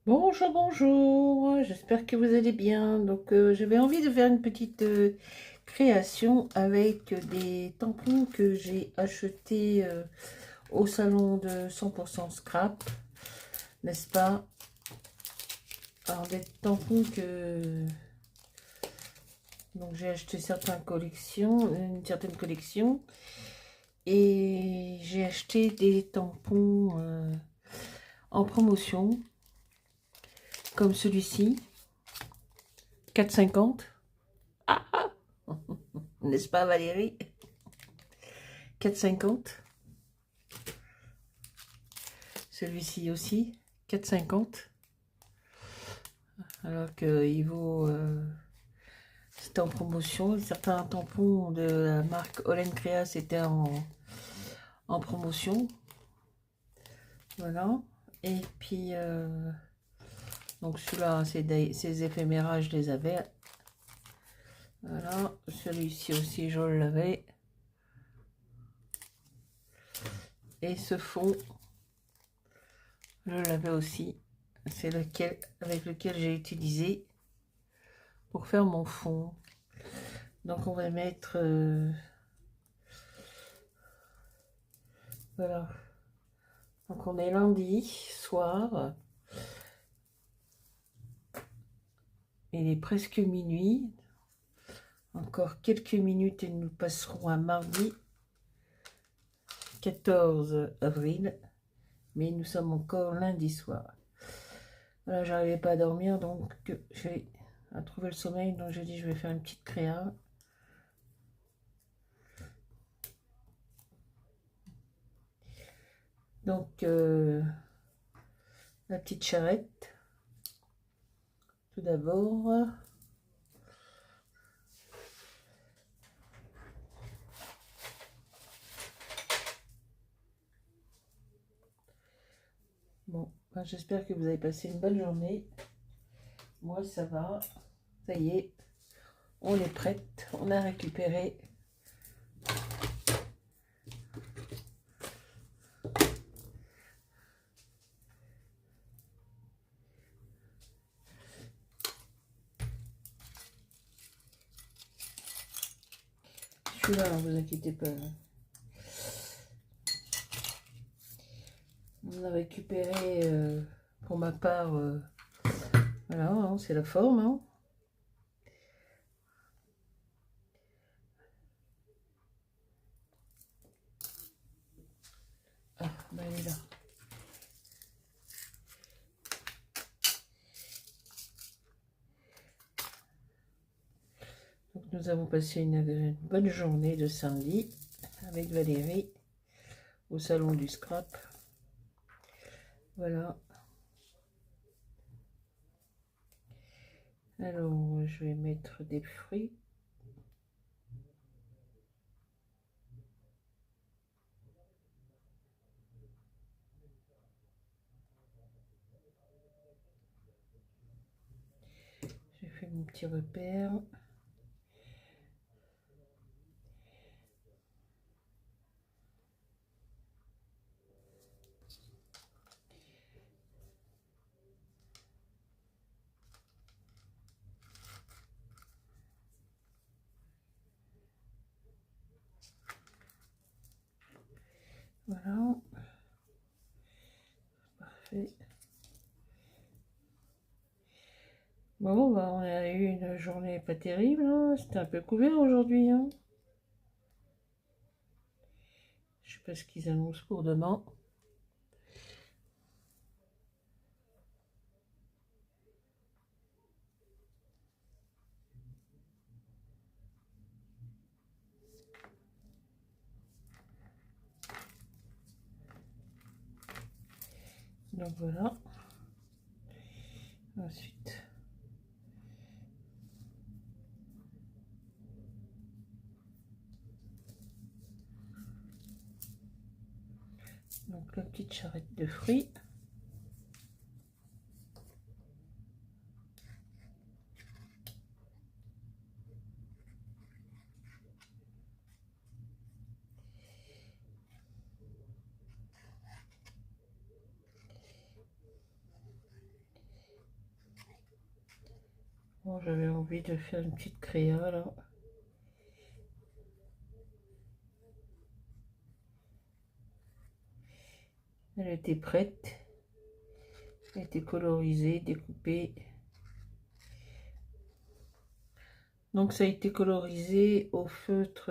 Bonjour, bonjour, j'espère que vous allez bien. Donc, j'avais envie de faire une petite création avec des tampons que j'ai achetés au salon de 100% scrap, n'est-ce pas? Alors, des tampons que donc j'ai acheté une certaine collection, et j'ai acheté des tampons en promotion, comme celui-ci, 4,50. N'est-ce pas, Valérie? 4,50. Celui-ci aussi, 4,50. Alors qu'il vaut... c'était en promotion. Certains tampons de la marque Olen Creas étaient en promotion. Voilà. Et puis, donc celui-là, ces éphéméras, je les avais. Voilà. Celui-ci aussi, je l'avais. Et ce fond, je l'avais aussi. C'est lequel avec lequel j'ai utilisé pour faire mon fond. Donc on va mettre... voilà. Donc on est lundi soir. Il est presque minuit. Encore quelques minutes et nous passerons à mardi 14 avril. Mais nous sommes encore lundi soir. Voilà, j'arrivais pas à dormir, donc j'ai à trouver le sommeil. Donc j'ai dit je vais faire une petite créa. Donc la petite charrette. Tout d'abord. Bon, ben, j'espère que vous avez passé une bonne journée. Moi ça va. Ça y est, on est prête. On a récupéré celui-là, ne vous inquiétez pas. On a récupéré pour ma part, voilà, hein, c'est la forme. Hein. Ah, ben elle est là. Donc nous avons passé une bonne journée de samedi avec Valérie au salon du scrap. Voilà. Alors je vais mettre des fruits. J'ai fait mon petit repère. Voilà. Parfait. Bon, bah, on a eu une journée pas terrible. Hein. C'était un peu couvert aujourd'hui. Hein. Je sais pas ce qu'ils annoncent pour demain. Donc voilà. Ensuite, donc la petite charrette de fruits. Bon, j'avais envie de faire une petite créa là. Elle était prête. Elle était colorisée, découpée. Donc ça a été colorisé au feutre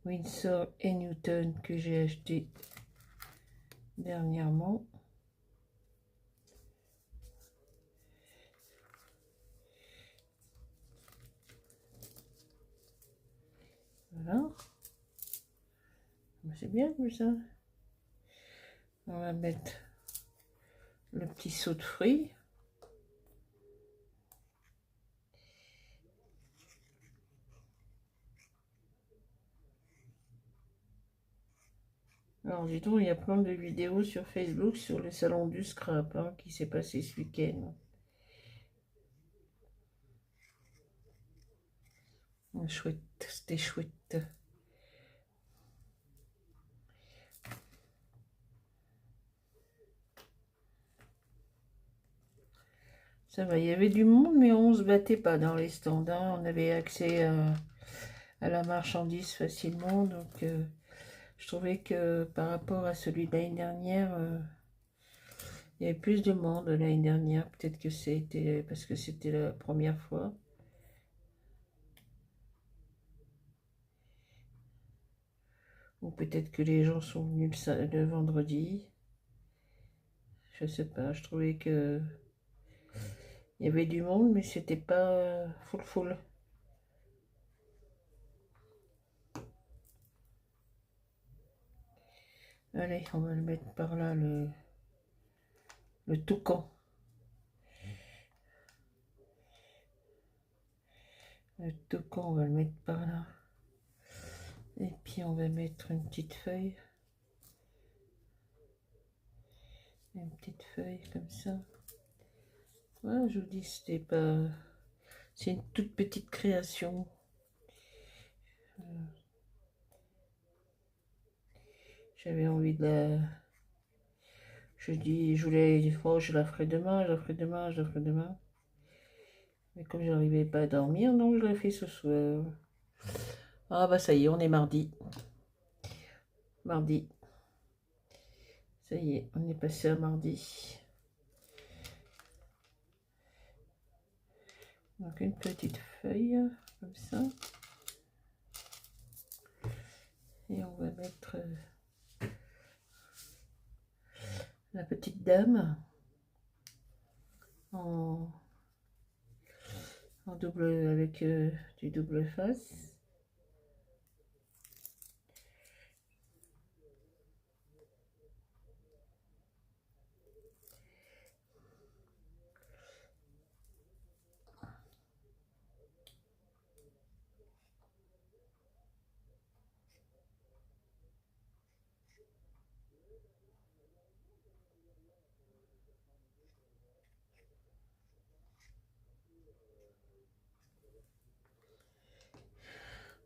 Winsor & Newton que j'ai acheté dernièrement. Voilà. C'est bien comme ça. On va mettre le petit seau de fruits. Alors dis donc, il y a plein de vidéos sur Facebook sur le salon du scrap hein, qui s'est passé ce week-end. Chouette, c'était chouette. Ça va, il y avait du monde, mais on ne se battait pas dans les stands. Hein. On avait accès à la marchandise facilement. Donc, je trouvais que par rapport à celui de l'année dernière, il y avait plus de monde l'année dernière. Peut-être que c'était parce que c'était la première fois. Ou peut-être que les gens sont venus le vendredi. Je sais pas, je trouvais que il y avait du monde, mais c'était pas full. Allez, on va le mettre par là, le toucan. Le toucan, on va le mettre par là. Et puis on va mettre une petite feuille. Une petite feuille comme ça. Voilà, je vous dis, c'était pas... C'est une toute petite création. J'avais envie de la... Je dis, je voulais... Oh, je la ferai demain, je la ferai demain, je la ferai demain. Mais comme je n'arrivais pas à dormir, donc je l'ai fait ce soir. Ah bah ça y est, on est mardi. Mardi. Ça y est, on est passé à mardi. Donc une petite feuille, comme ça. Et on va mettre la petite dame en double avec du double face.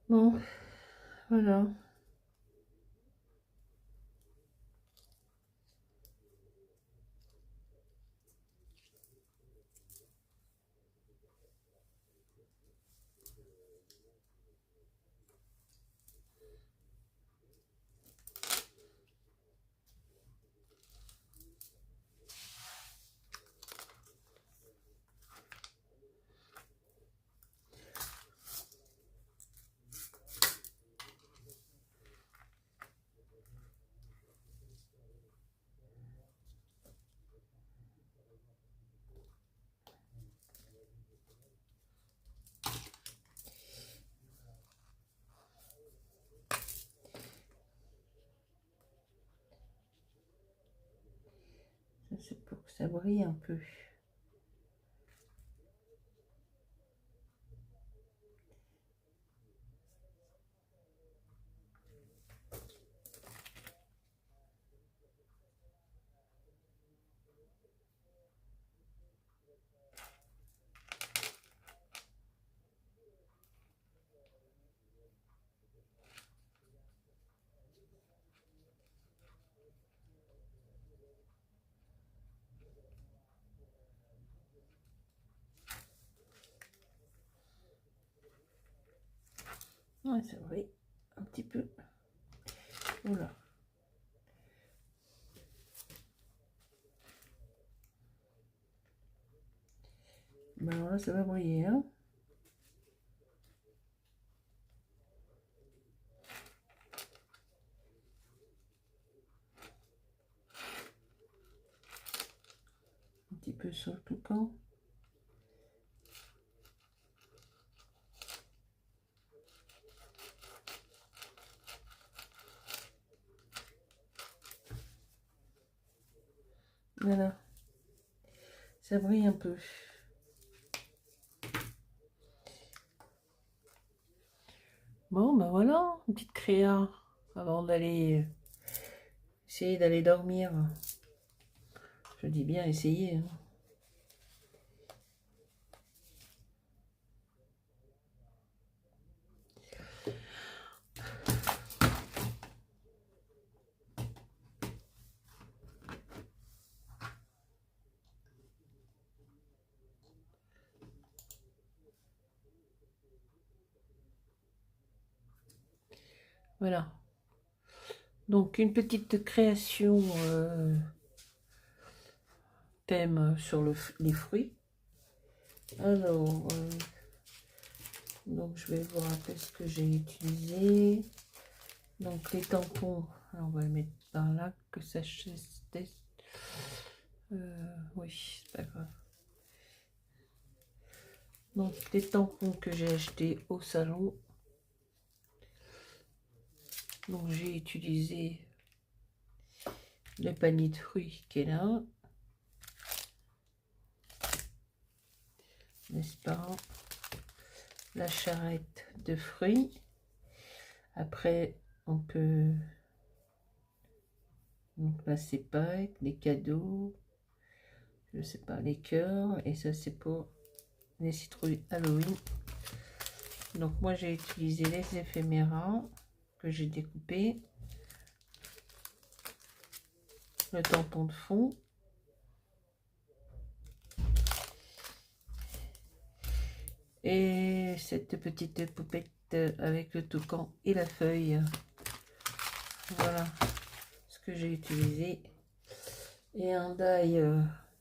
Bon, voilà. C'est pour que ça brille un peu. Ouais, ça brille un petit peu. Voilà. Ben alors là, ça va briller, hein. Un petit peu sur le toucan. Voilà. Ça brille un peu. Bon, ben voilà, une petite créa avant d'aller essayer d'aller dormir. Je dis bien essayer, hein. Voilà. Donc une petite création thème sur les fruits. Alors, donc je vais vous rappeler ce que j'ai utilisé. Donc les tampons, alors on va le mettre par là, que ça teste. Oui, c'est pas grave. Donc les tampons que j'ai achetés au salon. Donc j'ai utilisé le panier de fruits qui est là. N'est-ce pas? La charrette de fruits. Après, on peut... Donc là, c'est Pâques, les cadeaux, je sais pas, les cœurs. Et ça, c'est pour les citrouilles Halloween. Donc moi, j'ai utilisé les éphéméras que j'ai découpés. Le tampon de fond. Et cette petite poupette avec le toucan et la feuille. Voilà ce que j'ai utilisé. Et un die,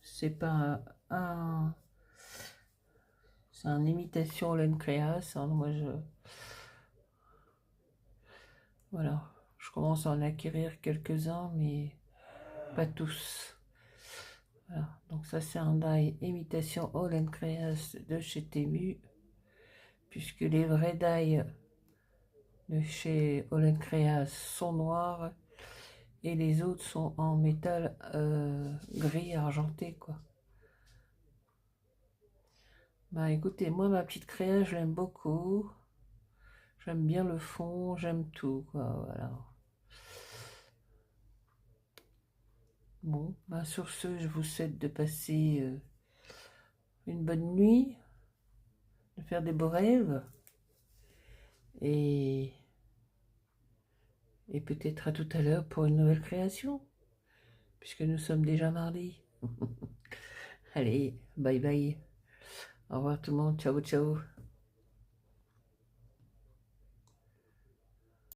c'est pas un... C'est une imitation Holland Créas. Hein, moi, voilà. Je commence à en acquérir quelques-uns, mais pas tous. Voilà. Donc ça, c'est un die imitation Holland Créas de chez Temu. Puisque les vrais die de chez Holland Créas sont noirs et les autres sont en métal gris argenté, quoi. Bah écoutez, moi ma petite créa, je l'aime beaucoup. J'aime bien le fond, j'aime tout, quoi, voilà. Bon, bah sur ce, je vous souhaite de passer une bonne nuit, de faire des beaux rêves, et, et peut-être à tout à l'heure pour une nouvelle création, puisque nous sommes déjà mardi. Allez, bye bye. Au revoir tout le monde, ciao ciao.